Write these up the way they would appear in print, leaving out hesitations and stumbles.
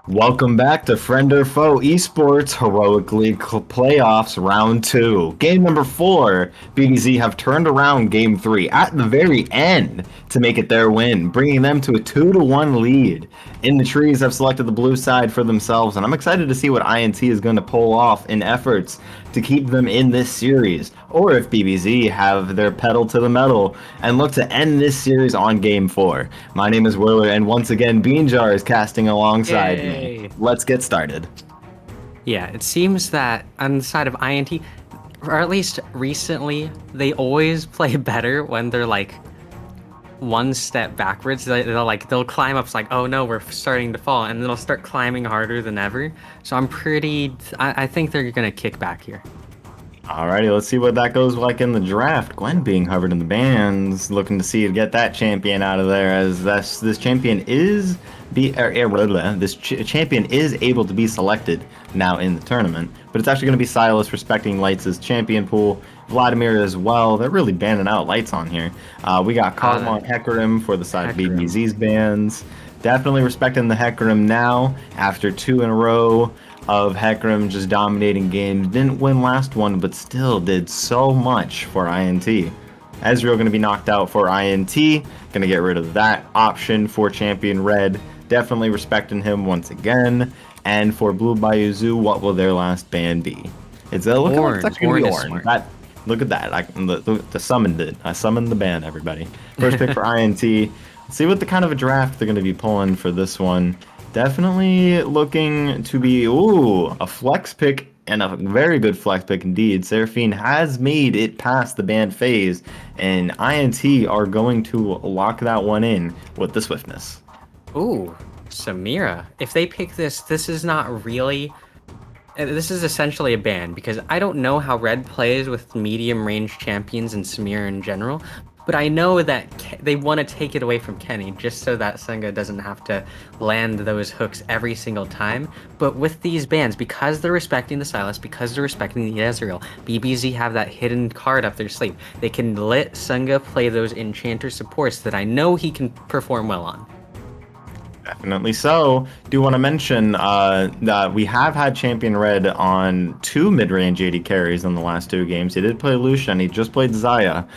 Welcome back to Friend or Foe Esports Heroic League Playoffs Round 2. Game number 4, BBZ have turned around Game 3 at the very end to make it their win, bringing them to a 2-1 lead. In the Trees have selected the blue side for themselves, and I'm excited to see what INT is going to pull off in efforts to keep them in this series, or if BBZ have their pedal to the metal and look to end this series on Game 4. My name is Willer, and once again, Beanjar is casting alongside me. Yay! Let's get started. Yeah, it seems that on the side of INT, or at least recently, they always play better when they're like one step backwards. They'll climb up, it's like, oh no, we're starting to fall, and then they'll start climbing harder than ever. So I think they're gonna kick back here. Alrighty, let's see what that goes like in the draft. Gwen being hovered in the bands, looking to see to get that champion out of there, as this champion is champion is able to be selected now in the tournament. But it's actually going to be Silas, respecting Lights' champion pool. Vladimir as well. They're really banning out Lights on here. We got Karma and Hecarim for the side of BBZ's bands. Definitely respecting the Hecarim now after 2 in a row of Hecarim just dominating games. Didn't win last one, but still did so much for INT. Ezreal going to be knocked out for INT. Going to get rid of that option for Champion Red. Definitely respecting him once again. And for Blue Bayou Zoo, what will their last ban be? It's looking like it's actually going to be Orange. Look at that. The summoned it. I summoned the ban, everybody. First pick for INT. Let's see what the kind of a draft they're going to be pulling for this one. Definitely looking to be, a flex pick, and a very good flex pick indeed. Seraphine has made it past the ban phase, and INT are going to lock that one in with the swiftness. Ooh, Samira. If they pick this is not really. This is essentially a ban, because I don't know how Red plays with medium range champions and Samira in general, but I know that they want to take it away from Kenny just so that Senga doesn't have to land those hooks every single time. But with these bans, because they're respecting the Silas, because they're respecting the Ezreal, BBZ have that hidden card up their sleeve. They can let Senga play those enchanter supports that I know he can perform well on. Definitely so. Do want to mention that we have had Champion Red on 2 mid-range AD carries in the last 2 games. He did play Lucian, he just played Xayah,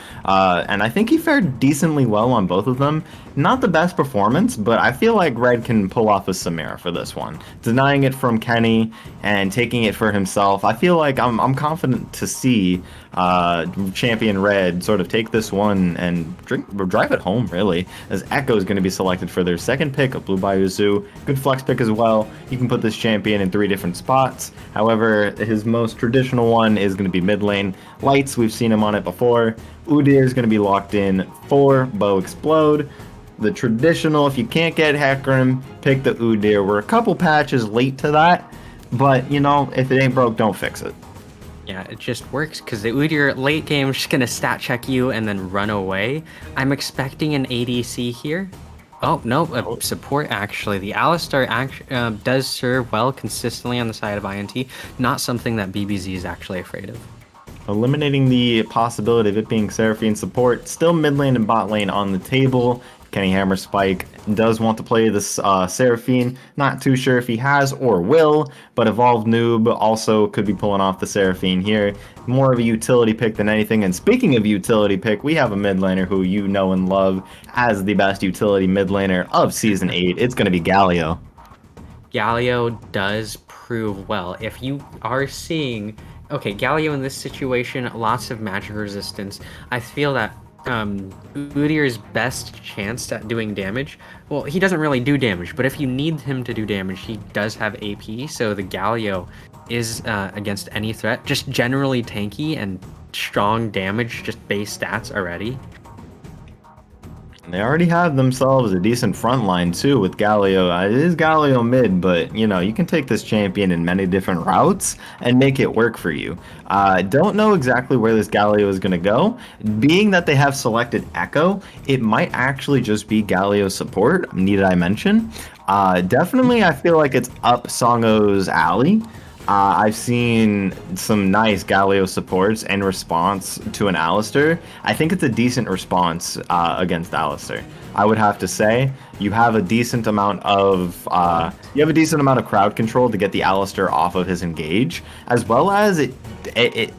and I think he fared decently well on both of them. Not the best performance, but I feel like Red can pull off a Samira for this one. Denying it from Kenny and taking it for himself, I feel like I'm confident to see Champion Red sort of take this one and drive it home, really, as Echo is going to be selected for their second pick of Blue Bayou Zoo. Good flex pick as well. You can put this champion in 3 different spots. However, his most traditional one is going to be mid lane. Lights, we've seen him on it before. Udyr is going to be locked in for Bow Explode. The traditional, if you can't get Hecarim, pick the Udyr. We're a couple patches late to that, but you know, if it ain't broke, don't fix it. Yeah, it just works because the Udyr late game is just gonna stat check you and then run away. I'm expecting an ADC here. Oh no, support actually. The Alistar does serve well consistently on the side of INT. Not something that BBZ is actually afraid of. Eliminating the possibility of it being Seraphine support. Still mid lane and bot lane on the table. Kenny Hammer Spike does want to play this Seraphine. Not too sure if he has or will, but Evolved Noob also could be pulling off the Seraphine here. More of a utility pick than anything. And speaking of utility pick, we have a mid laner who you know and love as the best utility mid laner of Season 8. It's going to be Galio. Galio does prove well. If you are seeing... Okay, Galio in this situation, lots of magic resistance. I feel that Udyr's best chance at doing damage, well, he doesn't really do damage, but if you need him to do damage, he does have AP, so the Galio is, against any threat, just generally tanky and strong damage, just base stats already. They already have themselves a decent front line too with Galio. It is Galio mid, but you know, you can take this champion in many different routes and make it work for you. Don't know exactly where this Galio is going to go. Being that they have selected Echo, it might actually just be Galio support, need I mention. Definitely I feel like it's up Songo's alley. I've seen some nice Galio supports in response to an Alistair. I think it's a decent response against Alistair. I would have to say you have a decent amount of crowd control to get the Alistair off of his engage, as well as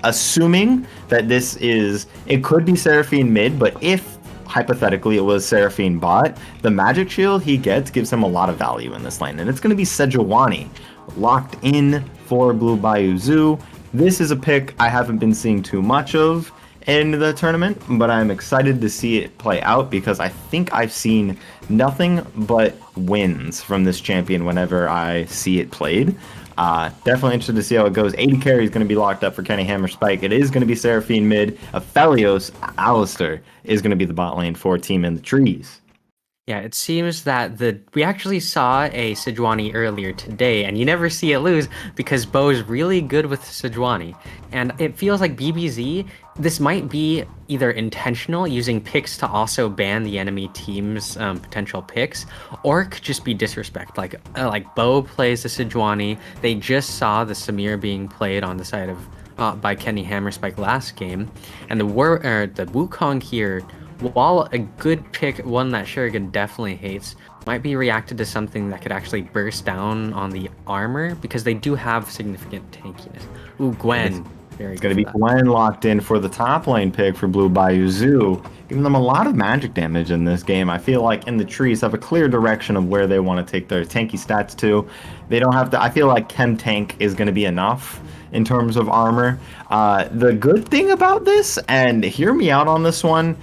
assuming that it could be Seraphine mid, but if hypothetically it was Seraphine bot, the magic shield he gets gives him a lot of value in this lane, and it's going to be Sejuani locked in for Blue Bayou Zoo. This is a pick I haven't been seeing too much of in the tournament, but I'm excited to see it play out because I think I've seen nothing but wins from this champion whenever I see it played. Definitely interested to see how it goes. 80 carry is going to be locked up for Kenny Hammer Spike. It is going to be Seraphine mid. Aphelios Alistair is going to be the bot lane for Team in the Trees. Yeah, it seems that we actually saw a Sejuani earlier today, and you never see it lose because Bo's really good with Sejuani. And it feels like BBZ, this might be either intentional, using picks to also ban the enemy team's potential picks, or it could just be disrespect. Like Bo plays the Sejuani, they just saw the Samir being played on the side of by Kenny Hammerspike last game, and the Wukong here, while a good pick, one that Shuriken definitely hates, might be reacted to something that could actually burst down on the armor because they do have significant tankiness. Ooh, Gwen. Very good. It's going to be Gwen locked in for the top lane pick for Blue Bayou Zoo, giving them a lot of magic damage in this game. I feel like In the Trees have a clear direction of where they want to take their tanky stats to. They don't have to. I feel like Chem Tank is going to be enough in terms of armor. The good thing about this, and hear me out on this one,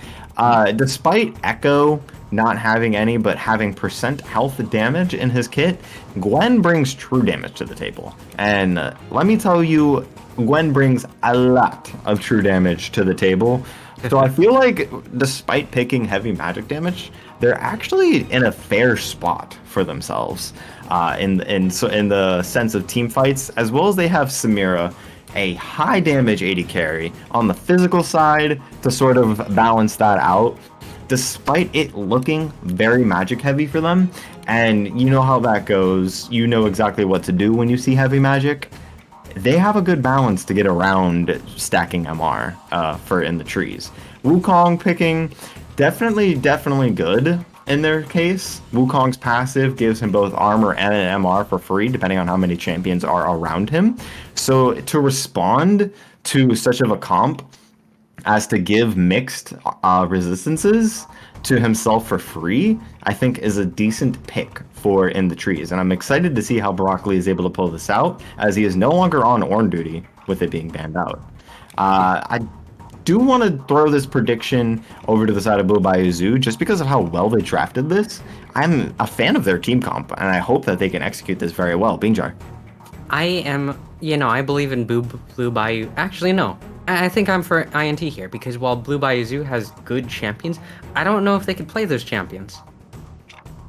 despite Echo not having any but having percent health damage in his kit, Gwen brings true damage to the table. And let me tell you, Gwen brings a lot of true damage to the table. So I feel like despite picking heavy magic damage, they're actually in a fair spot for themselves in the sense of team fights, as well as they have Samira, a high damage 80 carry on the physical side to sort of balance that out, despite it looking very magic heavy for them. And you know how that goes. You know exactly what to do when you see heavy magic. They have a good balance to get around stacking MR for In the Trees. Wukong picking, definitely good in their case. Wukong's passive gives him both armor and an MR for free, depending on how many champions are around him. So to respond to such of a comp as to give mixed resistances to himself for free, I think is a decent pick for In the Trees. And I'm excited to see how Broccoli is able to pull this out, as he is no longer on Ornn duty with it being banned out. I do want to throw this prediction over to the side of Blue Bayou Zoo just because of how well they drafted this. I'm a fan of their team comp, and I hope that they can execute this very well. Beanjar. I am, I believe in Blue Bayou. Actually, no. I think I'm for INT here, because while Blue Bayou Zoo has good champions, I don't know if they could play those champions.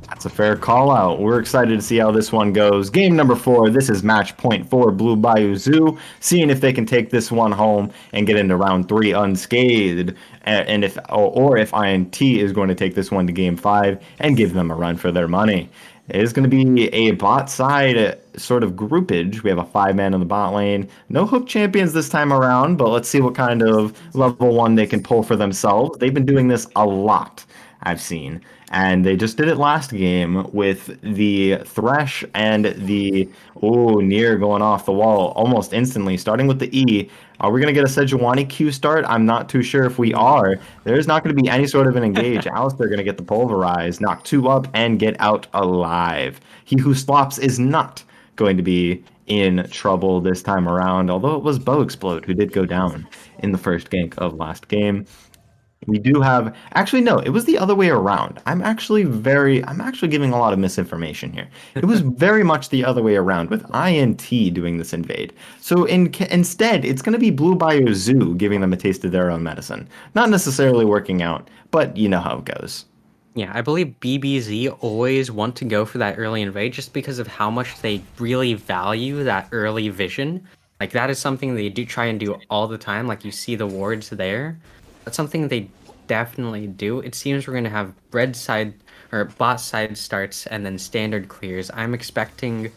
That's a fair call out. We're excited to see how this one goes. Game number 4. This is match point for Blue Bayou Zoo, seeing if they can take this one home and get into round 3 unscathed, and if INT is going to take this one to game 5 and give them a run for their money. It is going to be a bot side sort of groupage. We have a 5-man in the bot lane. No hook champions this time around, but let's see what kind of level 1 they can pull for themselves. They've been doing this a lot, I've seen. And they just did it last game with the Thresh and the Near going off the wall almost instantly, starting with the E. Are we going to get a Sejuani Q start? I'm not too sure if we are. There's not going to be any sort of an engage. Alistair going to get the pulverize, knock 2 up, and get out alive. He who slops is not going to be in trouble this time around, although it was Bo Explode who did go down in the first gank of last game. We do have, actually no, it was the other way around. I'm actually giving a lot of misinformation here. It was very much the other way around with INT doing this invade. So instead, it's going to be Blue Bayou Zoo giving them a taste of their own medicine. Not necessarily working out, but you know how it goes. Yeah, I believe BBZ always want to go for that early invade just because of how much they really value that early vision. Like, that is something they do try and do all the time. Like, you see the wards there. That's something they definitely do. It seems we're going to have red side or bot side starts and then standard clears. I'm expecting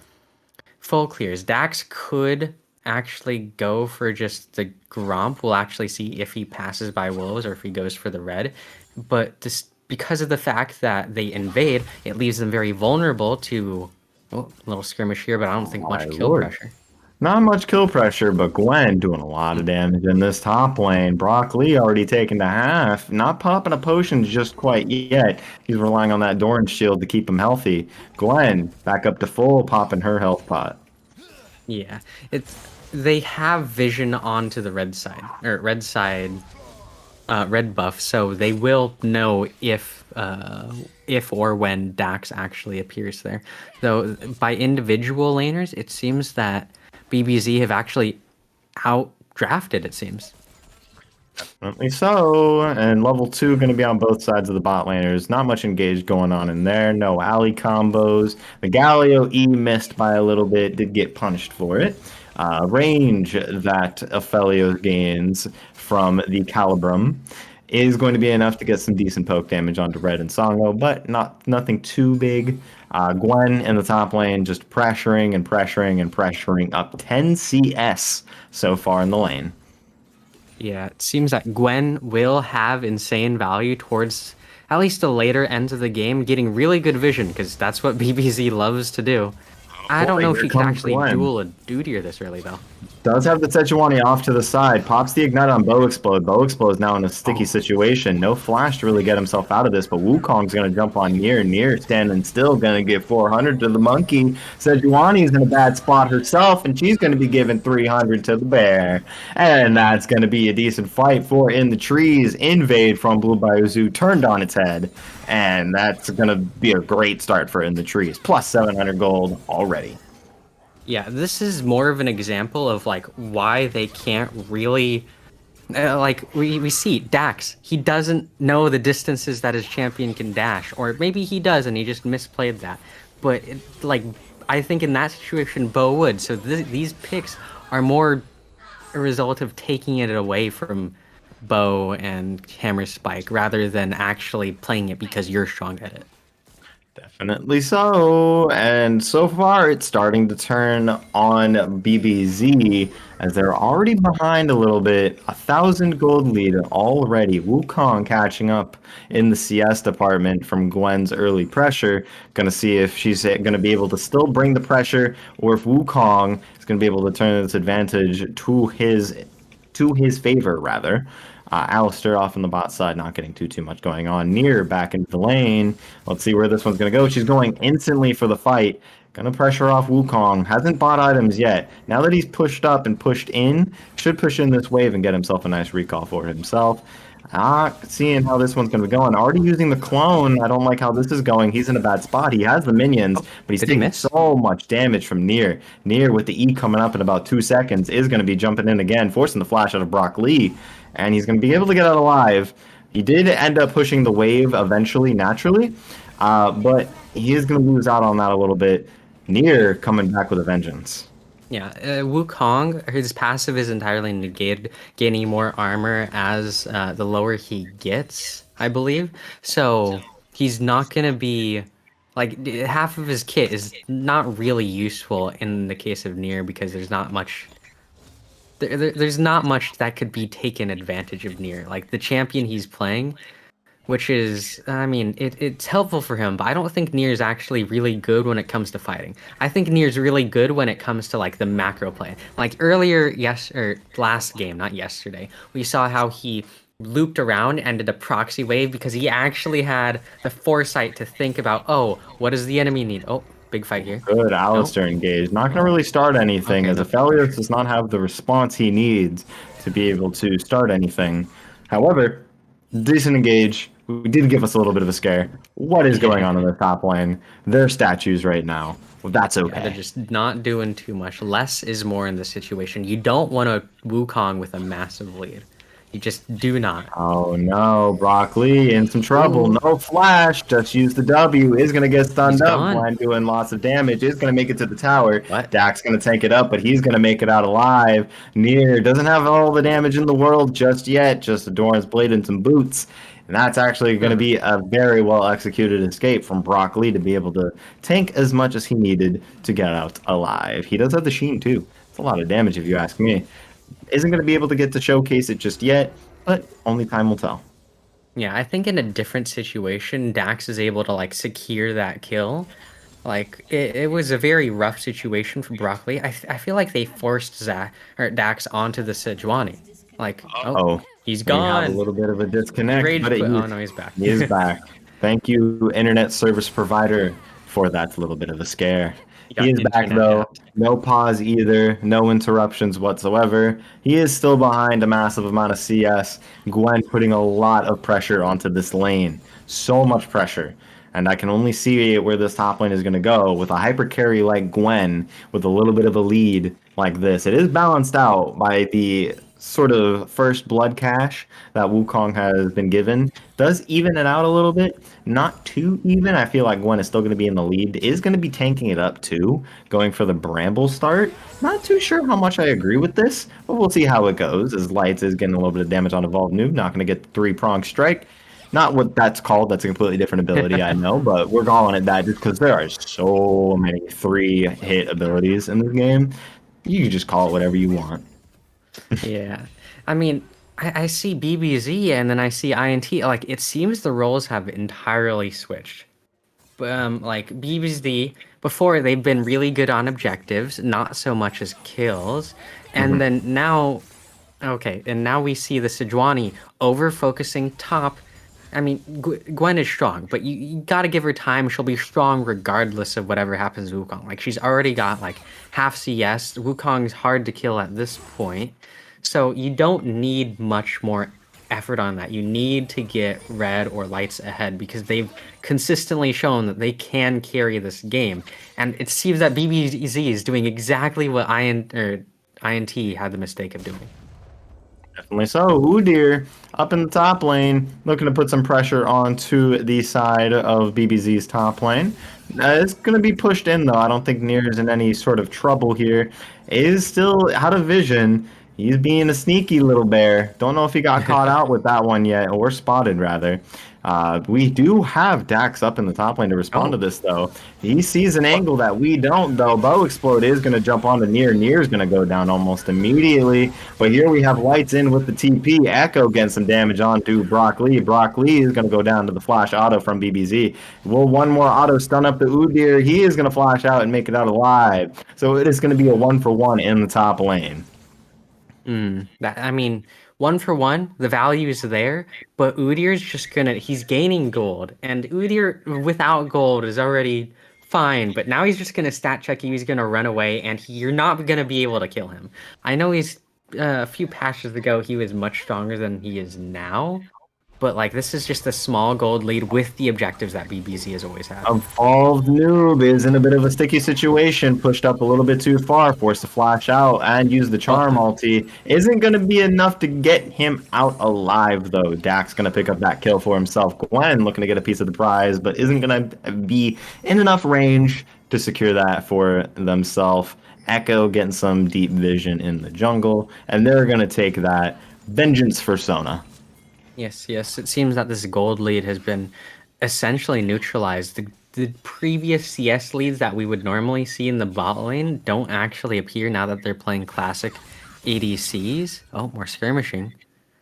full clears. Dax could actually go for just the Gromp. We'll actually see if he passes by Wolves or if he goes for the red. But just because of the fact that they invade, it leaves them very vulnerable to a little skirmish here, but I don't think My much kill lord. pressure. Not much kill pressure, but Gwen doing a lot of damage in this top lane. Brock Lee already taken to half. Not popping a potion just quite yet. He's relying on that Doran shield to keep him healthy. Gwen back up to full, popping her health pot. Yeah, it's they have vision onto the red side or red buff, so they will know if or when Dax actually appears there. Though by individual laners, it seems that BBZ have actually outdrafted. It seems. Definitely so. And level 2 going to be on both sides of the bot laners. Not much engaged going on in there. No alley combos. The Galio E missed by a little bit. Did get punished for it. Range that Aphelios gains from the Calibrum is going to be enough to get some decent poke damage onto Red and Songo, but nothing too big. Gwen in the top lane just pressuring and pressuring and pressuring up 10 CS so far in the lane. Yeah, it seems that Gwen will have insane value towards at least the later ends of the game, getting really good vision because that's what BBZ loves to do. I don't know if Here he could comes actually Gwen. duel a Dudier this early though. Does have the Sejuani off to the side. Pops the Ignite on Bow Explode. Bow Explode now in a sticky situation. No flash to really get himself out of this, but Wukong's going to jump on Nier. Nier standing still, going to get 400 to the monkey. Sejuani's in a bad spot herself, and she's going to be giving 300 to the bear. And that's going to be a decent fight for In the Trees. Invade from Blue Bayou Zoo turned on its head, and that's going to be a great start for In the Trees. Plus 700 gold already. Yeah, this is more of an example of like why they can't really like we see Dax. He doesn't know the distances that his champion can dash, or maybe he does and he just misplayed that. But like I think in that situation, Bo would. So these picks are more a result of taking it away from Bo and Hammer Spike rather than actually playing it because you're strong at it. Definitely so. And so far, it's starting to turn on BBZ as they're already behind a little bit. 1,000 gold lead already. Wukong catching up in the CS department from Gwen's early pressure. Gonna see if she's gonna be able to still bring the pressure or if Wukong is gonna be able to turn this advantage to his favor, rather. Alistair off on the bot side, not getting too much going on. Nier back into the lane. Let's see where this one's going to go. She's going instantly for the fight. Gonna pressure off Wukong. Hasn't bought items yet. Now that he's pushed up and pushed in, should push in this wave and get himself a nice recall for himself. Seeing how this one's going to be going. Already using the clone. I don't like how this is going. He's in a bad spot. He has the minions, but he's taking so much damage from Nier. Nier with the E coming up in about 2 seconds is going to be jumping in again, forcing the flash out of Brock Lee. And he's going to be able to get out alive. He did end up pushing the wave eventually, naturally, but he is going to lose out on that a little bit. Nier coming back with a vengeance. Yeah, Wukong, his passive is entirely negated, gaining more armor as the lower he gets, I believe. So he's not going to be... Like, half of his kit is not really useful in the case of Nier because there's not much... There's not much that could be taken advantage of Nier. Like, the champion he's playing, which is, I mean, it's helpful for him, but I don't think Nier's actually really good when it comes to fighting. I think Nier's really good when it comes to, like, the macro play. Like, last game, not yesterday, we saw how he looped around and did a proxy wave because he actually had the foresight to think about, oh, what does the enemy need? Oh, big fight here. Good, Alistair engaged. Not going to really start anything as Aphelios does not have the response he needs to be able to start anything. However, decent engage. We did give us a little bit of a scare. What is going on in the top lane? They're statues right now. Well, that's okay. Yeah, they're just not doing too much. Less is more in this situation. You don't want a Wukong with a massive lead. You just do not. Oh no, Brock Lee in some trouble. Ooh. No flash. Just use the W. Is going to get stunned up. Gone. Blind doing lots of damage. Is going to make it to the tower. What? Dak's going to tank it up, but he's going to make it out alive. Nier doesn't have all the damage in the world just yet. Just Doran's blade and some boots. And that's actually going to Hmm. be a very well executed escape from Brock Lee to be able to tank as much as he needed to get out alive. He does have the Sheen too. It's a lot of damage if you ask me. Isn't going to be able to get to showcase it just yet, but only time will tell. Yeah, I think in a different situation, Dax is able to like secure that kill. Like it was a very rough situation for Broccoli. I feel like they forced Zach or Dax onto the Sejuani. Like, oh, Oh, he's we have a gone. little bit of a He disconnect, rage but quit. Oh no, he's back. he is back. Thank you, internet service provider, for that little bit of a scare. He He got is back internet though. hacked. No pause either. No interruptions whatsoever. He is still behind a massive amount of CS. Gwen putting a lot of pressure onto this lane. So much pressure. And I can only see where this top lane is going to go with a hyper carry like Gwen with a little bit of a lead like this. It is balanced out by the sort of first blood cache that Wukong has been given. Does even it out a little bit. Not too even. I feel like Gwen is still going to be in the lead. Is going to be tanking it up too, going for the Bramble start. Not too sure how much I agree with this, but we'll see how it goes as Lights is getting a little bit of damage on Evolved Noob. Not going to get the three-pronged strike. Not what that's called. That's a completely different ability, I know, but we're calling it that just because there are so many three-hit abilities in this game. You can just call it whatever you want. Yeah. I mean, I see BBZ and then I see INT. Like, it seems the roles have entirely switched. Like BBZ, before they've been really good on objectives, not so much as kills. And Mhm. then now, okay, and now we see the Sejuani over focusing top. I mean, Gwen is strong, but you gotta give her time. She'll be strong regardless of whatever happens to Wukong. Like she's already got like half CS. Wukong's hard to kill at this point, so you don't need much more effort on that. You need to get Red or Lights ahead because they've consistently shown that they can carry this game, and it seems that BBZ is doing exactly what INT had the mistake of doing. Definitely so. Udyr up in the top lane, looking to put some pressure onto the side of BBZ's top lane. It's going to be pushed in, though. I don't think Nier is in any sort of trouble here. Is still out of vision. He's being a sneaky little bear. Don't know if he got caught out with that one yet, or spotted, rather. We do have Dax up in the top lane to respond to Oh, this, though. He sees an what? angle that we don't, though. Bow Explode is going to jump onto Nier. Nier's going to go down almost immediately. But here we have Lights in with the TP. Echo getting some damage onto Brock Lee. Brock Lee is going to go down to the flash auto from BBZ. Will one more auto stun up the Udyr? He is going to flash out and make it out alive. So it is going to be a 1-for-1 in the top lane. That I mean, one for one, the value is there, but Udyr's just he's gaining gold, and Udyr without gold is already fine, but now he's just gonna stat check you, he's gonna run away, and you're not gonna be able to kill him. I know he's a few patches ago he was much stronger than he is now, but like this is just a small gold lead with the objectives that BBZ has always had. Evolved Noob is in a bit of a sticky situation, pushed up a little bit too far, forced to flash out and use the Oh, charm ulti. Isn't going to be enough to get him out alive, though. Dax going to pick up that kill for himself. Gwen looking to get a piece of the prize, but isn't going to be in enough range to secure that for themselves. Echo getting some deep vision in the jungle, and they're going to take that vengeance for Sona. yes, yes. It seems that this gold lead has been essentially neutralized. The previous CS leads that we would normally see in the bot lane don't actually appear now that they're playing classic ADCs. Oh, more skirmishing.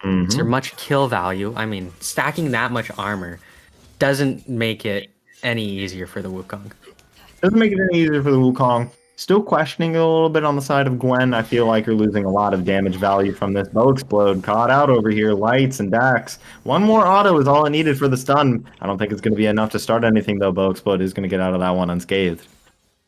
Is there Hmm. much kill value? I mean, stacking that much armor doesn't make it any easier for the Wukong. Doesn't make it any easier for the Wukong. Still questioning it a little bit on the side of Gwen. I feel like you're losing a lot of damage value from this Bow Explode. Caught out over here, Lights and Dax. One more auto is all it needed for the stun. I don't think it's going to be enough to start anything, though. Bow Explode is going to get out of that one unscathed.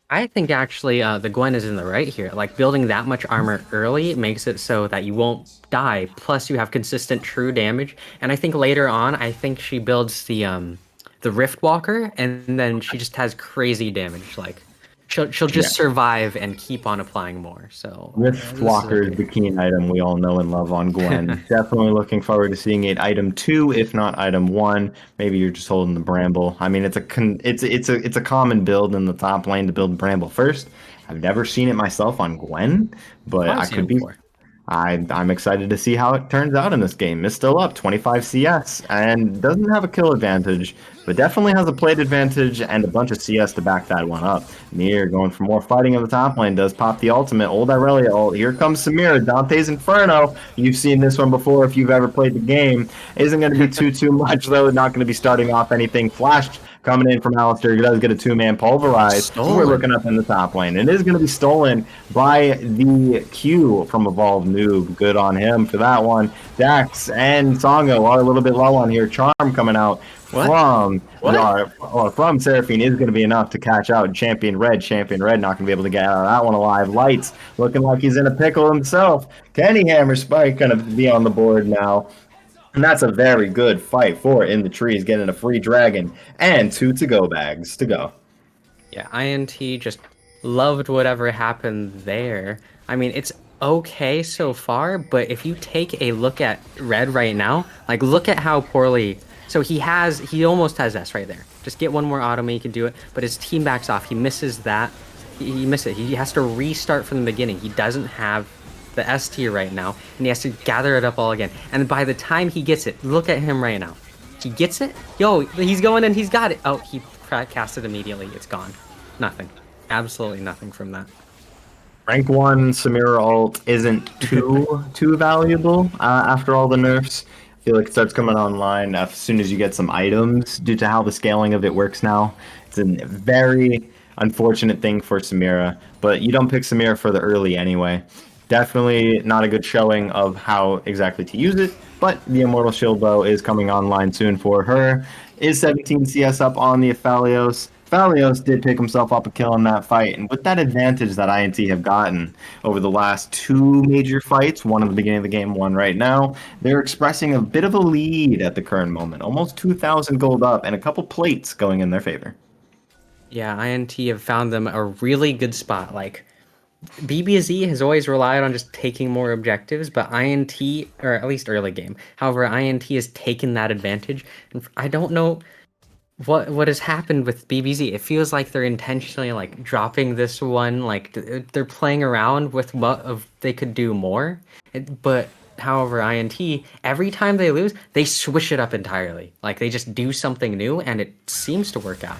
I think actually the Gwen is in the right here. Like building that much armor early makes it so that you won't die. Plus you have consistent true damage. And I think later on, I think she builds the Rift Walker and then she just has crazy damage. Like she'll Yeah. just survive and keep on applying more. So Rift this is Walker is okay. the keen item we all know and love on Gwen. Definitely looking forward to seeing it item 2, if not item 1. Maybe you're just holding the Bramble. I mean, it's a common build in the top lane to build Bramble first. I've never seen it myself on Gwen, but I've I seen could it be before. I'm excited to see how it turns out in this game. Is still up 25 CS and doesn't have a kill advantage, but definitely has a plate advantage and a bunch of CS to back that one up. Nier going for more fighting in the top lane, does pop the ultimate. Old Irelia ult. Here comes Samira, Dante's Inferno. You've seen this one before if you've ever played the game. Isn't going to be too much though. Not going to be starting off anything. Flashed coming in from Alistair. He does get a two-man pulverize. We're looking up in the top lane. It is going to be stolen by the Q from Evolve Noob. Good on him for that one. Dax and Songo are a little bit low on here. Charm coming out from Seraphine is going to be enough to catch out Champion Red. Champion Red not going to be able to get out of that one alive. Lights looking like he's in a pickle himself. Kenny Hammer Spike going to be on the board now. And that's a very good fight for In the Trees, getting a free dragon and 2 to-go bags to go. Yeah, INT just loved whatever happened there. I mean, it's okay so far, but if you take a look at Red right now, like look at how poorly. So he almost has S right there. Just get one more automate, he can do it. But his team backs off. He misses that. He missed it. He has to restart from the beginning. He doesn't have the S tier right now, and he has to gather it up all again. And by the time he gets it, look at him right now. He gets it. Yo, he's going and he's got it. Oh, he cast it immediately. It's gone. Nothing. Absolutely nothing from that. Rank 1 Samira ult isn't too valuable after all the nerfs. I feel like it starts coming online as soon as you get some items due to how the scaling of it works now. It's a very unfortunate thing for Samira, but you don't pick Samira for the early anyway. Definitely not a good showing of how exactly to use it, but the Immortal Shield Bow is coming online soon for her. Is 17 CS up on the Aphelios. Aphelios did pick himself up a kill in that fight, and with that advantage that INT have gotten over the last 2 major fights, one at the beginning of the game, one right now, they're expressing a bit of a lead at the current moment. Almost 2,000 gold up and a couple plates going in their favor. Yeah, INT have found them a really good spot. Like, BBZ has always relied on just taking more objectives, but INT, or at least early game. However, INT has taken that advantage, and I don't know what has happened with BBZ. It feels like they're intentionally like dropping this one, like they're playing around with what they could do more. But however, INT, every time they lose, they switch it up entirely. Like they just do something new, and it seems to work out.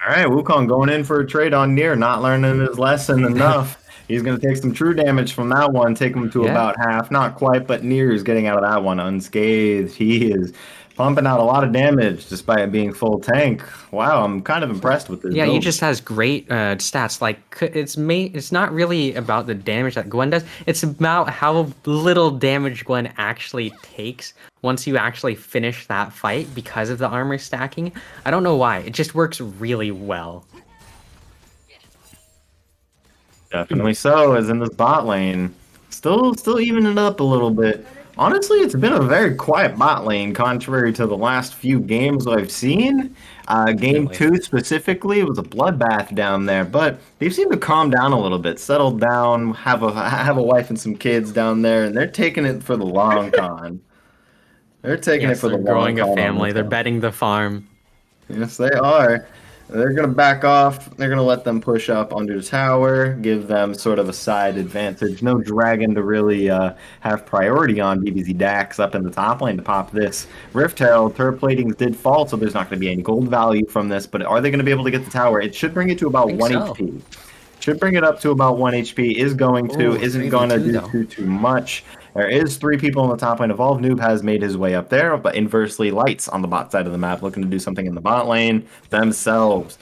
All right, Wukong going in for a trade on Nier, not learning his lesson enough. He's going to take some true damage from that one, take him to about half. Not quite, but Nier is getting out of that one unscathed. He is pumping out a lot of damage despite it being full tank. Wow, I'm kind of impressed with this. Yeah, build. he just has great stats. Like it's not really about the damage that Gwen does. It's about how little damage Gwen actually takes once you actually finish that fight because of the armor stacking. I don't know why. It just works really well. Definitely so, as in this bot lane. Still evening it up a little bit. Honestly, it's been a very quiet bot lane, contrary to the last few games I've seen. Game 2 specifically, it was a bloodbath down there, but they've seemed to calm down a little bit, settled down, have a wife and some kids down there, and they're taking it for the long con. They're taking it for the long con. Growing a family. They're betting the farm. Yes, they are. They're going to back off. They're going to let them push up onto the tower, give them sort of a side advantage. No dragon to really have priority on. BBZ Dax up in the top lane to pop this. Rift Herald, turret platings did fall, so there's not going to be any gold value from this, but are they going to be able to get the tower? It should bring it to about 1 HP. Should bring it up to about 1 HP. Isn't going to do too much. There is 3 people on the top lane. Evolve Noob has made his way up there, but inversely, Lights on the bot side of the map looking to do something in the bot lane themselves.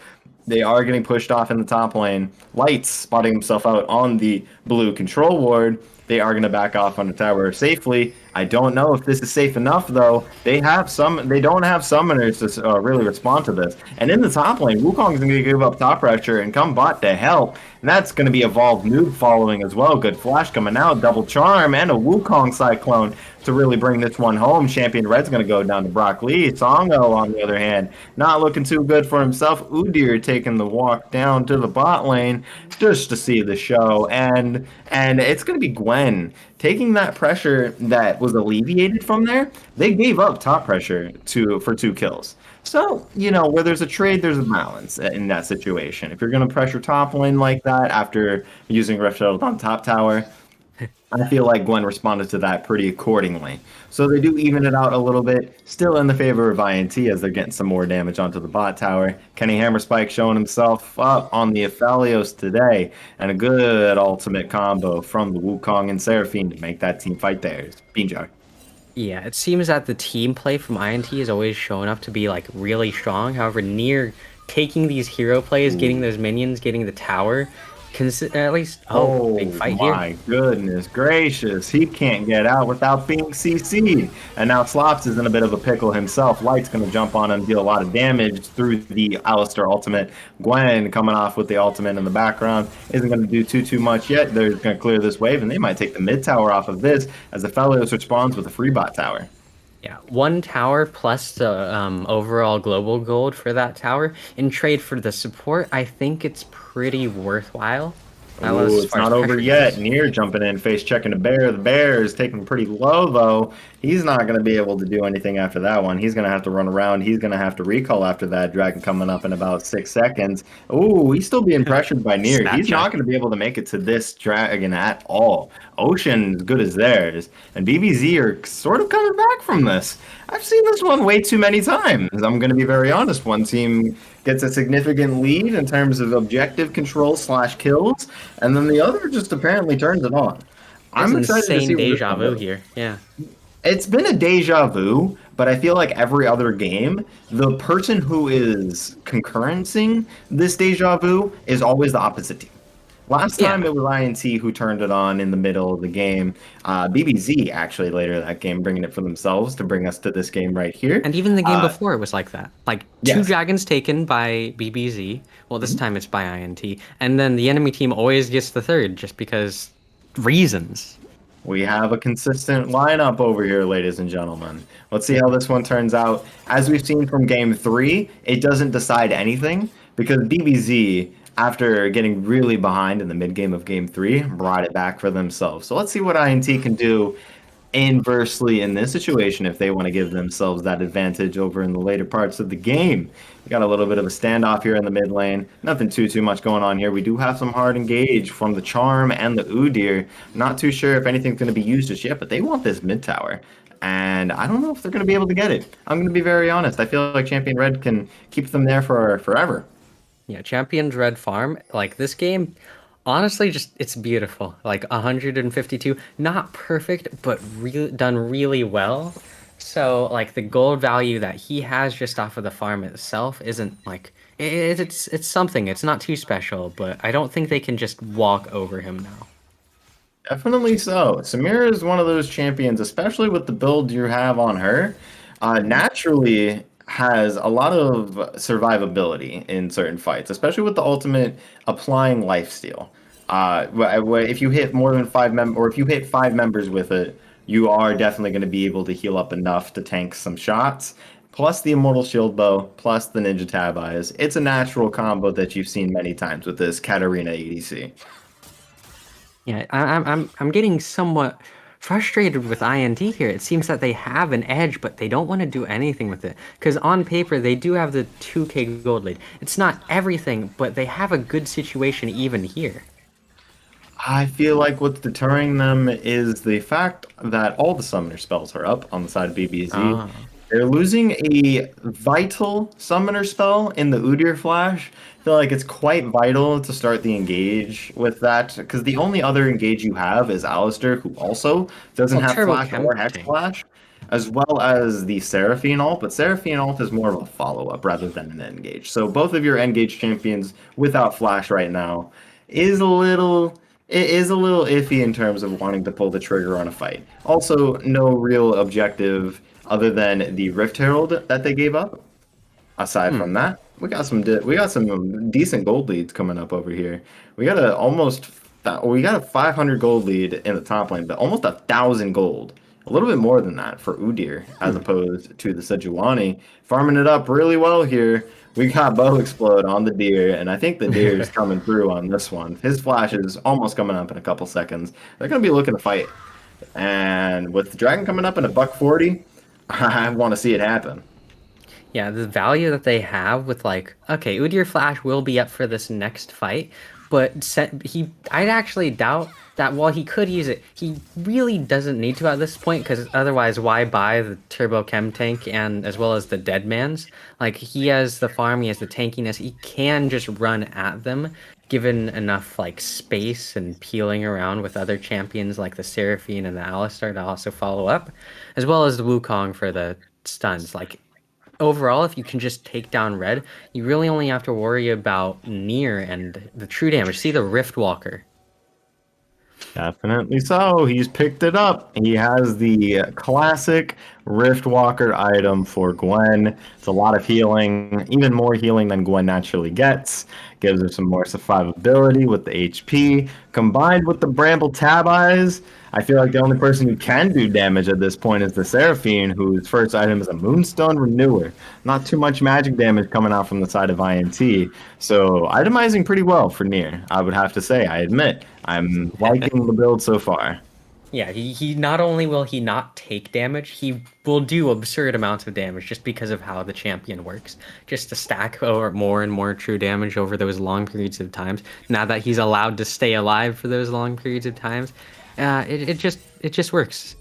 They are getting pushed off in the top lane. Lights spotting himself out on the blue control ward. They are going to back off on the tower safely. I don't know if this is safe enough, though. They don't have summoners to really respond to this. And in the top lane, Wukong is going to give up top pressure and come bot to help. And that's going to be Evolved Noob following as well. Good flash coming out, double charm, and a Wukong Cyclone to really bring this one home. Champion Red's going to go down to Brock Lee. Songo, on the other hand, not looking too good for himself. Udyr taking the walk down to the bot lane just to see the show. And it's going to be Gwen taking that pressure that was alleviated from there. They gave up top pressure for 2 kills. So, where there's a trade, there's a balance in that situation. If you're going to pressure top lane like that after using Rift Herald on top tower, I feel like Gwen responded to that pretty accordingly. So they do even it out a little bit, still in the favor of INT as they're getting some more damage onto the bot tower. Kenny Hammerspike showing himself up on the Aphelios today, and a good ultimate combo from the Wukong and Seraphine to make that team fight theirs. Beanjar. Yeah, it seems that the team play from INT is always showing up to be like really strong. However, near taking these hero plays, getting those minions, getting the tower, at least big Oh fight here. my goodness gracious. He can't get out without being CC'd. And now Slops is in a bit of a pickle himself. Light's going to jump on him, deal a lot of damage through the Alistair ultimate. Gwen coming off with the ultimate in the background isn't going to do too much yet. They're going to clear this wave, and they might take the mid tower off of this as the Felios responds with a free bot tower. Yeah, one tower plus the overall global gold for that tower in trade for the support. I think it's pretty worthwhile. That was Ooh, as it's far as not over pressure yet. goes. Near jumping in, face checking the bear. The bear is taken pretty low, though. He's not going to be able to do anything after that one. He's going to have to run around. He's going to have to recall after that. Dragon coming up in about 6 seconds. Ooh, he's still being pressured by Near. Stat He's not check. going to be able to make it to this dragon at all. Ocean as good as theirs. And BBZ are sort of coming back from this. I've seen this one way too many times. I'm going to be very honest. One team gets a significant lead in terms of objective control slash kills, and then the other just apparently turns it on. There's I'm excited to see insane where this deja one vu goes. here. Yeah. It's been a deja vu, but I feel like every other game, the person who is concurrencing this deja vu is always the opposite team. Last time Yeah. it was INT who turned it on in the middle of the game. BBZ actually later that game bringing it for themselves to bring us to this game right here. And even the game Uh, before it was like that. Like two yes. dragons taken by BBZ. Well, this time it's by INT. And then the enemy team always gets the third just because reasons. We have a consistent lineup over here, ladies and gentlemen. Let's see how this one turns out. As we've seen from game three, it doesn't decide anything because BBZ, after getting really behind in the mid game of game three, brought it back for themselves. So let's see what INT can do inversely in this situation if they want to give themselves that advantage over in the later parts of the game. We got a little bit of a standoff here in the mid lane. Nothing too much going on here. We do have some hard engage from the Charm and the Udyr. Not too sure if anything's going to be used just yet, but they want this mid tower. And I don't know if they're going to be able to get it. I'm going to be very honest. I feel like Champion Red can keep them there for forever. Yeah, Champions Red Farm, like this game, honestly, just it's beautiful. Like 152, not perfect, but done really well. So like the gold value that he has just off of the farm itself isn't like it's something. It's not too special, but I don't think they can just walk over him now. Definitely so. Samira is one of those champions, especially with the build you have on her. Naturally has a lot of survivability in certain fights, especially with the ultimate applying lifesteal. If you hit more than or if you hit 5 members with it, you are definitely going to be able to heal up enough to tank some shots. Plus the Immortal Shield Bow, plus the Ninja Tab Eyes. It's a natural combo that you've seen many times with this Katarina EDC. Yeah, I'm getting somewhat frustrated with INT here. It seems that they have an edge, but they don't want to do anything with it. Because on paper, they do have the 2K gold lead. It's not everything, but they have a good situation even here. I feel like what's deterring them is the fact that all the summoner spells are up on the side of BBZ. Ah. They're losing a vital summoner spell in the Udyr Flash. I feel like it's quite vital to start the engage with that, because the only other engage you have is Alistair, who also doesn't Well, have Turbo Flash or Hex Tempting. Flash, as well as the Seraphine ult, but Seraphine ult is more of a follow-up rather than an engage. So both of your engage champions without Flash right now is a little it is a little iffy in terms of wanting to pull the trigger on a fight. Also, no real objective other than the Rift Herald that they gave up. Aside Hmm. from that, we got some decent gold leads coming up over here. We got we got a 500 gold lead in the top lane, but almost 1,000 gold. A little bit more than that for Udyr, as Hmm. opposed to the Sejuani. Farming it up really well here. We got Bow Explode on the deer, and I think the deer is coming through on this one. His flash is almost coming up in a couple seconds. They're going to be looking to fight. And with the dragon coming up in a buck 40, I want to see it happen. Yeah, the value that they have with like, okay, Udyr Flash will be up for this next fight, but I'd actually doubt that while he could use it, he really doesn't need to at this point because otherwise, why buy the Turbo Chem tank and as well as the Deadmans? Like he has the farm, he has the tankiness, he can just run at them, given enough like space and peeling around with other champions like the Seraphine and the Alistar to also follow up, as well as the Wukong for the stuns. Like overall, if you can just take down red, you really only have to worry about near and the true damage. See the Rift Walker. Definitely so. He's picked it up. He has the classic Riftwalker item for Gwen. It's a lot of healing, even more healing than Gwen naturally gets. Gives her some more survivability with the HP. Combined with the Bramble Tab Eyes, I feel like the only person who can do damage at this point is the Seraphine, whose first item is a Moonstone Renewer. Not too much magic damage coming out from the side of INT. So itemizing pretty well for Nier, I would have to say. I admit, I'm liking the build so far. Yeah, he not only will he not take damage, he will do absurd amounts of damage just because of how the champion works. Just to stack over more and more true damage over those long periods of times. Now that he's allowed to stay alive for those long periods of times, it just works.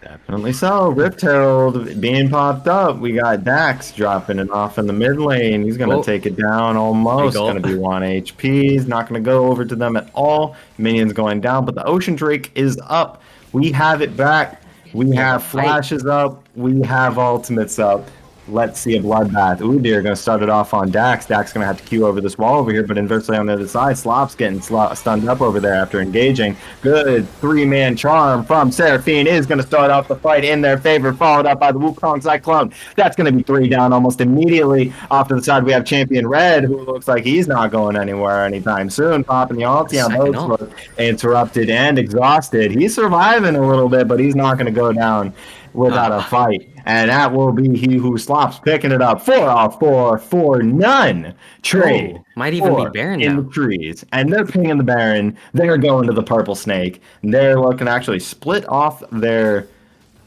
Definitely so. Rift Herald being popped up. We got Dax dropping it off in the mid lane. He's going Oh, to take it down almost. Eagle. Going to be 1 HP. He's not going to go over to them at all. Minions going down, but the Ocean Drake is up. We have it back. We Yeah, the have fight. flashes up. We have ultimates up. Let's see a bloodbath. Udyr going to start it off on Dax. Dax going to have to queue over this wall over here, but inversely on the other side, Slop's getting stunned up over there after engaging. Good three-man charm from Seraphine is going to start off the fight in their favor, followed up by the Wukong Cyclone. That's going to be 3 down almost immediately. Off to the side, we have Champion Red, who looks like he's not going anywhere anytime soon. Popping the ulti on Second those ult. look interrupted and exhausted. He's surviving a little bit, but he's not going to go down without a fight. And that will be he who slops picking it up. 4 off 4 for none. Trade. Oh, might even be 4 Baron in now. the trees. And they're pinging the Baron. They're going to the purple snake. They're looking to actually split off their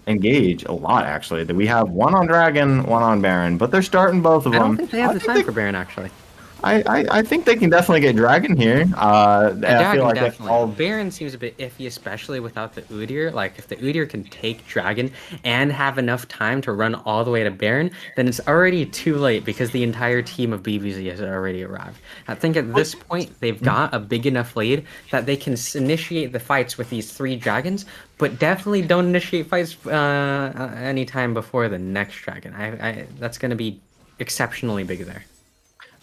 engage a lot, actually. We have 1 on Dragon, 1 on Baron, but they're starting both of I them. don't think they have the time for Baron actually. I think they can definitely get Dragon here. I feel Dragon like definitely. all Baron seems a bit iffy, especially without the Udyr. Like if the Udyr can take Dragon and have enough time to run all the way to Baron, then it's already too late because the entire team of BBZ has already arrived. I think at this point they've got a big enough lead that they can initiate the fights with these 3 dragons, but definitely don't initiate fights anytime before the next dragon. That's going to be exceptionally big there.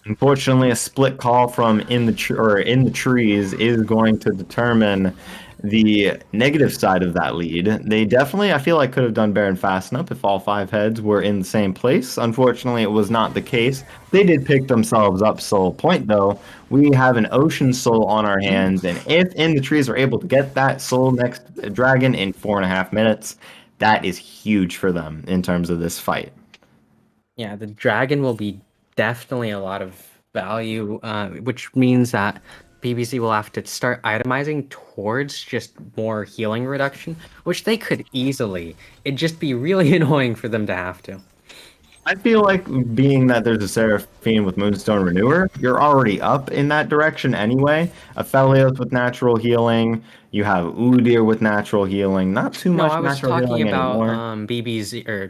Unfortunately, a split call from in the trees is going to determine the negative side of that lead. They definitely, I feel like, could have done Baron fast enough if all 5 heads were in the same place. Unfortunately, it was not the case. They did pick themselves up soul point, though. We have an Ocean Soul on our hands, and if in the trees are able to get that soul next dragon in 4.5 minutes, that is huge for them in terms of this fight. Yeah, the dragon will be definitely a lot of value, which means that BBC will have to start itemizing towards just more healing reduction, which they could easily. It'd just be really annoying for them to have to. I feel like being that there's a Seraphine with Moonstone Renewer, you're already up in that direction anyway. Aphelios with natural healing. You have Udyr with natural healing. Not too No, much I was natural talking healing about anymore.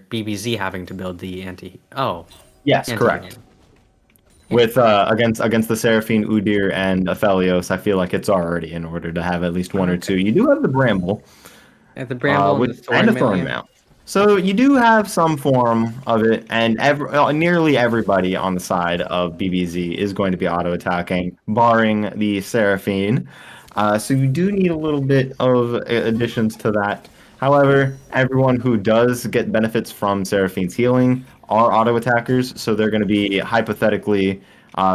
BBZ having to build the Yes, anti-healing. correct. With against the Seraphine, Udyr, and Aphelios, I feel like it's already in order to have at least 1 or 2. You do have the Bramble, And the Bramble and the and Thorn a Thorn Mail. Mount. So you do have some form of it, and nearly everybody on the side of BBZ is going to be auto attacking, barring the Seraphine. So you do need a little bit of additions to that. However, everyone who does get benefits from Seraphine's healing are auto attackers, so they're going to be hypothetically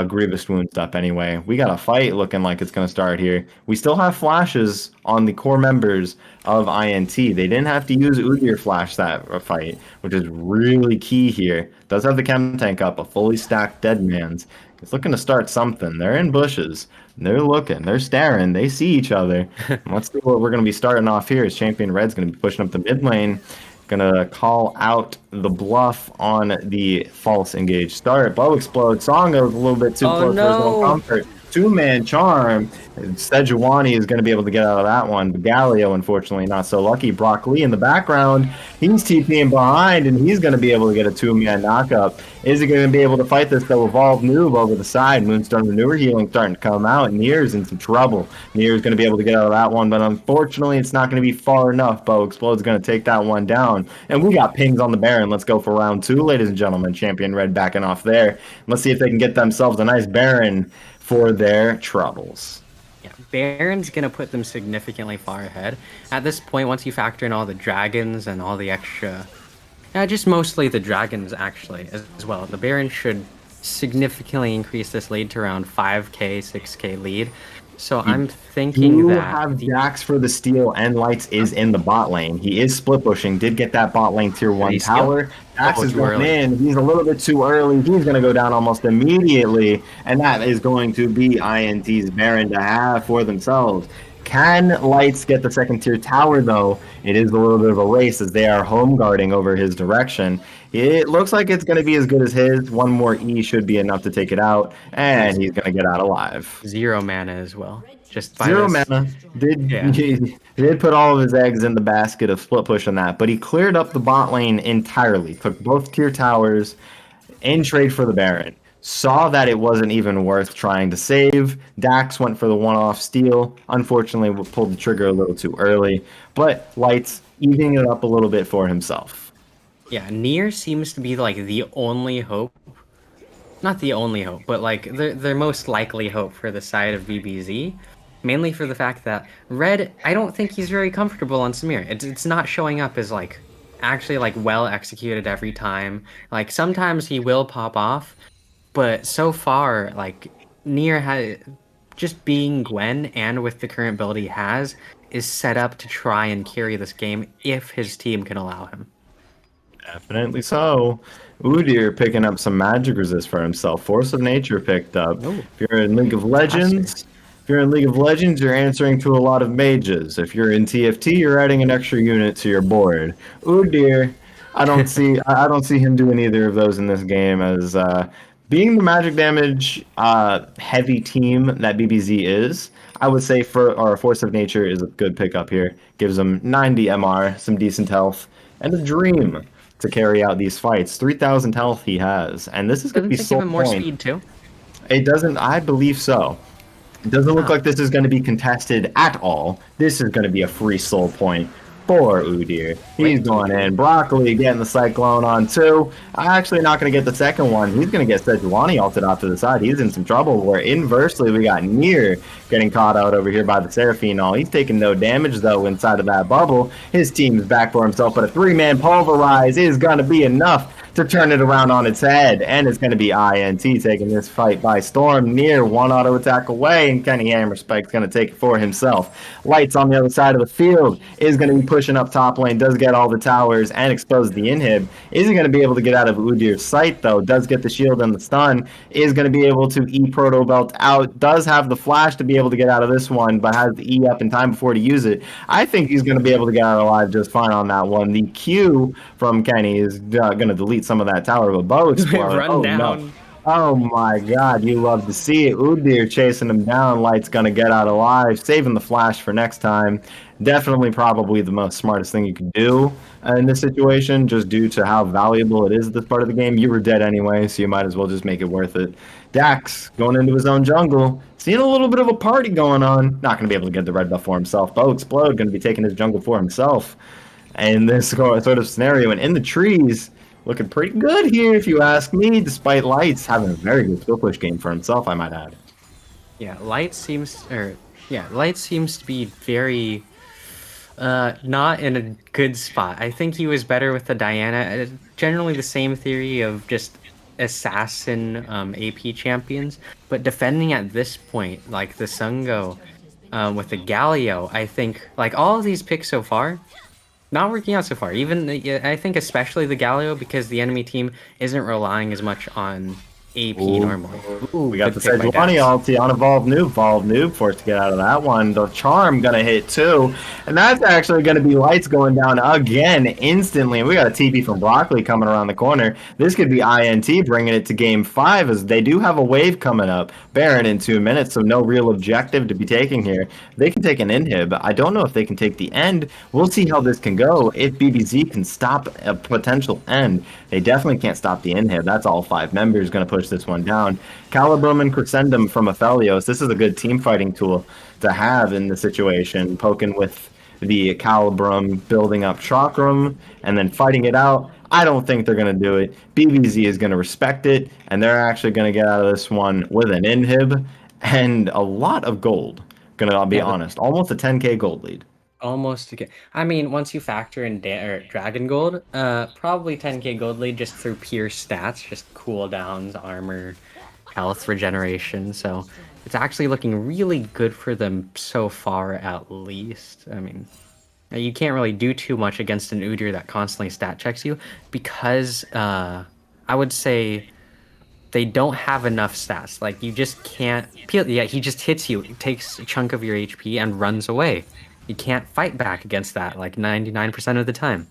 Grievous wounds up anyway. We got a fight looking like it's going to start here. We still have flashes on the core members of INT. They didn't have to use Udyr flash that fight, which is really key here. Does have the chem tank up, a fully stacked Deadman's. It's looking to start something. They're in bushes. They're looking. They're staring. They see each other. And let's see what we're going to be starting off here. Is Champion Red's going to be pushing up the mid lane. Gonna call out the bluff on the false engage start. Bow explodes. Song goes a little bit too Oh close for his own no! comfort. Two-man charm. Sejuani is going to be able to get out of that one. But Galio, unfortunately, not so lucky. Brock Lee in the background. He's TPing behind, and he's going to be able to get a two-man knockup. Is he going to be able to fight this, though? Evolved move over the side. Moonstone Manure Healing starting to come out. Nier's in some trouble. Nier's going to be able to get out of that one, but unfortunately, it's not going to be far enough. Bow Explode's going to take that one down. And we got pings on the Baron. Let's go for round 2, ladies and gentlemen. Champion Red backing off there. Let's see if they can get themselves a nice Baron for their troubles. Yeah, Baron's gonna put them significantly far ahead. At this point, once you factor in all the dragons and all the extra... just mostly the dragons, actually, as well. The Baron should significantly increase this lead to around 5k, 6k lead. So I'm thinking You that... have Jax for the steal, and Lights is in the bot lane. He is split pushing, did get that bot lane tier 1 tower. Jax is going in. He's a little bit too early. He's going to go down almost immediately, and that is going to be INT's Baron to have for themselves. Can Lights get the second tier tower, though? It is a little bit of a race as they are home guarding over his direction. It looks like it's going to be as good as his. One more E should be enough to take it out, and he's going to get out alive. 0 mana as well. Just by 0 this... mana. He did put all of his eggs in the basket of split push on that, but he cleared up the bot lane entirely. Took both tier towers in trade for the Baron. Saw that it wasn't even worth trying to save. Dax went for the one-off steal. Unfortunately, we pulled the trigger a little too early, but Lights evening it up a little bit for himself. Yeah, Nier seems to be like the only hope. Not the only hope, but like their most likely hope for the side of BBZ. Mainly for the fact that Red, I don't think he's very comfortable on Samir. It's not showing up as like actually like well executed every time. Like sometimes he will pop off, but so far like Nier has just being Gwen and with the current build he has is set up to try and carry this game if his team can allow him. Definitely so. Udyr picking up some magic resist for himself. Force of Nature picked up. Ooh. If you're in League of Legends, you're answering to a lot of mages. If you're in TFT, you're adding an extra unit to your board. Udyr, I don't see him doing either of those in this game as being the magic damage heavy team that BBZ is. I would say Force of Nature is a good pickup here. Gives them 90 MR, some decent health, and a dream to carry out these fights. 3,000 health he has, and this is going to be so. Give him more speed too. It doesn't. I believe so. It doesn't look like this is going to be contested at all. This is going to be a free soul point for Udyr. He's going in. Broccoli getting the Cyclone on too. I'm actually not going to get the second one. He's going to get Sejuani ulted off to the side. He's in some trouble, where inversely we got Nier getting caught out over here by the Seraphine. He's taking no damage though inside of that bubble. His team's back for himself, but a 3-man pulverize is going to be enough to turn it around on its head, and it's going to be INT taking this fight by storm. Nier one auto attack away, and Kenny Hammerspike's going to take it for himself. Lights on the other side of the field is going to be pushing up top lane, does get all the towers and expose the inhib. Is he going to be able to get out of Udyr's sight though? Does get the shield and the stun, is going to be able to E Proto Belt out, does have the flash to be able to get out of this one, but has the E up in time before to use it. I think he's going to be able to get out alive just fine on that one. The Q from Kenny is going to delete some of that tower, but Bow Explorer. Run down. No. Oh my god, you love to see it. Udyr chasing him down. Light's gonna get out alive, saving the flash for next time. Definitely probably the most smartest thing you could do in this situation, just due to how valuable it is at this part of the game. You were dead anyway, so you might as well just make it worth it. Dax going into his own jungle, seeing a little bit of a party going on. Not gonna be able to get the red buff for himself. Bow Explode gonna be taking his jungle for himself. And this sort of scenario, and in the trees, looking pretty good here, if you ask me, despite Lights having a very good skill push game for himself, I might add. Yeah, Lights seems to be very not in a good spot. I think he was better with the Diana. Generally the same theory of just assassin AP champions, but defending at this point, like the Sungo with the Galio, I think like all of these picks so far, not working out so far. Even I think especially the Galio, because the enemy team isn't relying as much on AP normally. Ooh, We got good the pick by Sejuani Dax. ulti on Evolve Noob forced to get out of that one. The Charm gonna hit too, and that's actually gonna be Lights going down again instantly. And we got a TP from Broccoli coming around the corner. This could be INT bringing it to game 5 as they do have a wave coming up. Baron in 2 minutes, so no real objective to be taking here. They can take an inhib. I don't know if they can take the end. We'll see how this can go. If BBZ can stop a potential end, they definitely can't stop the inhib. That's all 5 members going to push this one down. Calibrum and Crescendum from Aphelios. This is a good team fighting tool to have in the situation. Poking with the Calibrum, building up Chakram, and then fighting it out. I don't think they're going to do it. BBZ is going to respect it, and they're actually going to get out of this one with an inhib and a lot of gold. Gonna be honest, almost a 10k gold lead. Almost again. I mean, once you factor in Dragon Gold, probably 10k gold lead just through pure stats, just cooldowns, armor, health regeneration. So it's actually looking really good for them so far, at least. I mean, you can't really do too much against an Udyr that constantly stat checks you because I would say they don't have enough stats. Like, you just can't peel. Yeah, he just hits you, takes a chunk of your HP, and runs away. You can't fight back against that, like 99% of the time.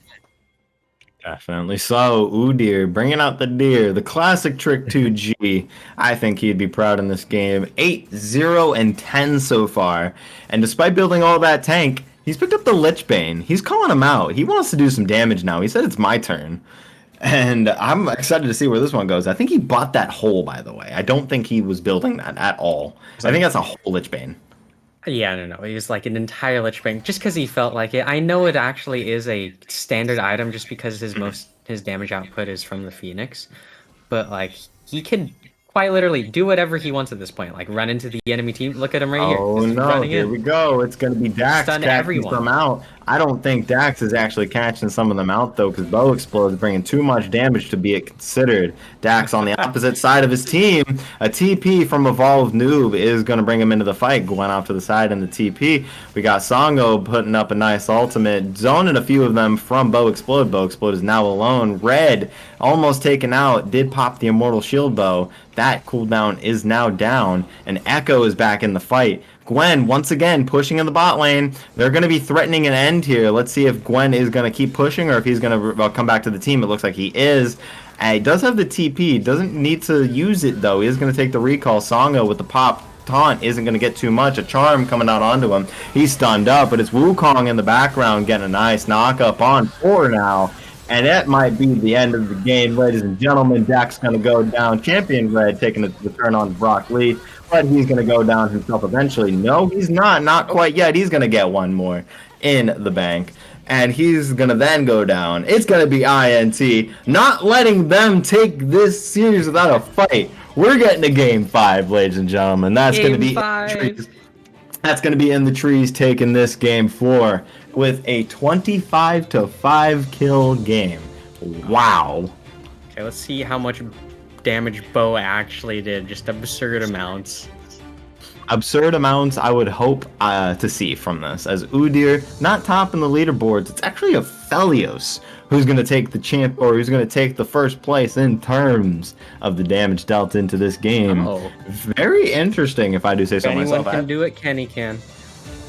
Definitely so. Udyr bringing out the deer, the classic trick 2G. I think he'd be proud in this game. 8-0-10 so far. And despite building all that tank, he's picked up the Lich Bane. He's calling him out. He wants to do some damage now. He said it's my turn. And I'm excited to see where this one goes. I think he bought that hole, by the way. I don't think he was building that at all. I think that's a whole Lich Bane. Yeah, no. He was like an entire Lich Bane just because he felt like it. I know it actually is a standard item just because his damage output is from the Phoenix, but like he can quite literally do whatever he wants at this point. Like run into the enemy team. Look at him right here. Oh no, here we go. It's going to be Dax Stun catching everyone. some out. I don't think Dax is actually catching some of them out, though, because Bow Explode's bringing too much damage to be considered. Dax on the opposite side of his team. A TP from Evolved Noob is going to bring him into the fight, going off to the side in the TP. We got Songo putting up a nice ultimate, zoning a few of them from Bow Explode. Bow Explode is now alone. Red, almost taken out, did pop the Immortal Shield Bow. That cooldown is now down, and Echo is back in the fight. Gwen, once again, pushing in the bot lane. They're going to be threatening an end here. Let's see if Gwen is going to keep pushing or if he's going to come back to the team. It looks like he is. He does have the TP. Doesn't need to use it, though. He is going to take the recall. Songo with the pop taunt isn't going to get too much. A charm coming out onto him. He's stunned up, but it's Wukong in the background getting a nice knock up on 4 now. And that might be the end of the game, ladies and gentlemen. Dak's going to go down. Champion Red taking the turn on Brock Lee. But he's going to go down himself eventually. No, he's not. Not quite yet. He's going to get one more in the bank. And he's going to then go down. It's going to be INT. Not letting them take this series without a fight. We're getting to game 5, ladies and gentlemen. That's going to be... That's going to be in the trees taking this game 4 with a 25-5 kill game. Wow. Okay, let's see how much damage Bo actually did. Just absurd amounts. Absurd amounts I would hope to see from this. As Udyr, not top in the leaderboards, it's actually Aphelios who's going to take the champ, or who's going to take the first place in terms of the damage dealt into this game. Oh. Very interesting, if I do say so myself. Anyone can do it, Kenny can.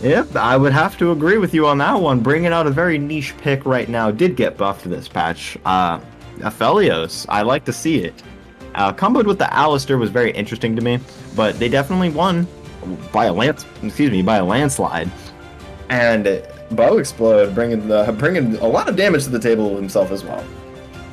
Yep, I would have to agree with you on that one. Bringing out a very niche pick right now. Did get buffed this patch. Aphelios, I like to see it. Comboed with the Alistair was very interesting to me, but they definitely won by a landslide. And Bow Explode bringing a lot of damage to the table himself as well.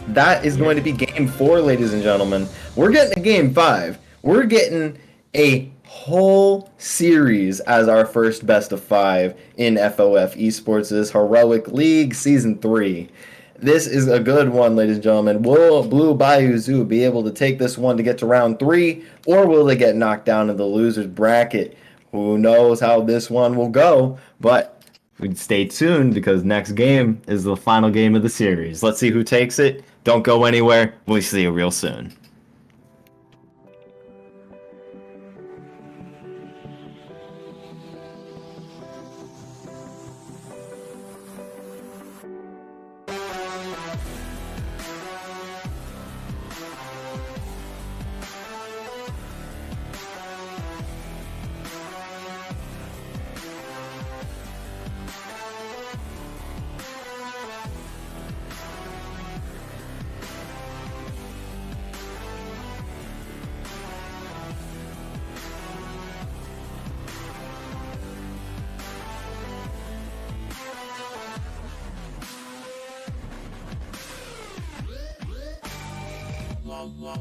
That is going to be game 4, ladies and gentlemen. We're getting a game 5. We're getting a whole series as our first best of 5 in FOF Esports' Heroic League Season 3. This is a good one, ladies and gentlemen. Will Blue Bayou Zoo be able to take this one to get to round 3, or will they get knocked down in the loser's bracket? Who knows how this one will go, but stay tuned because next game is the final game of the series. Let's see who takes it. Don't go anywhere. We'll see you real soon. Wow, wow,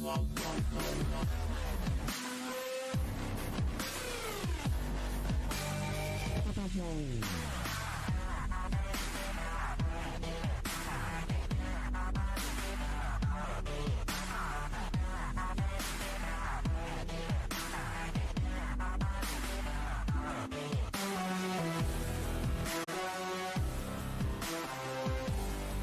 wow, wow, wow.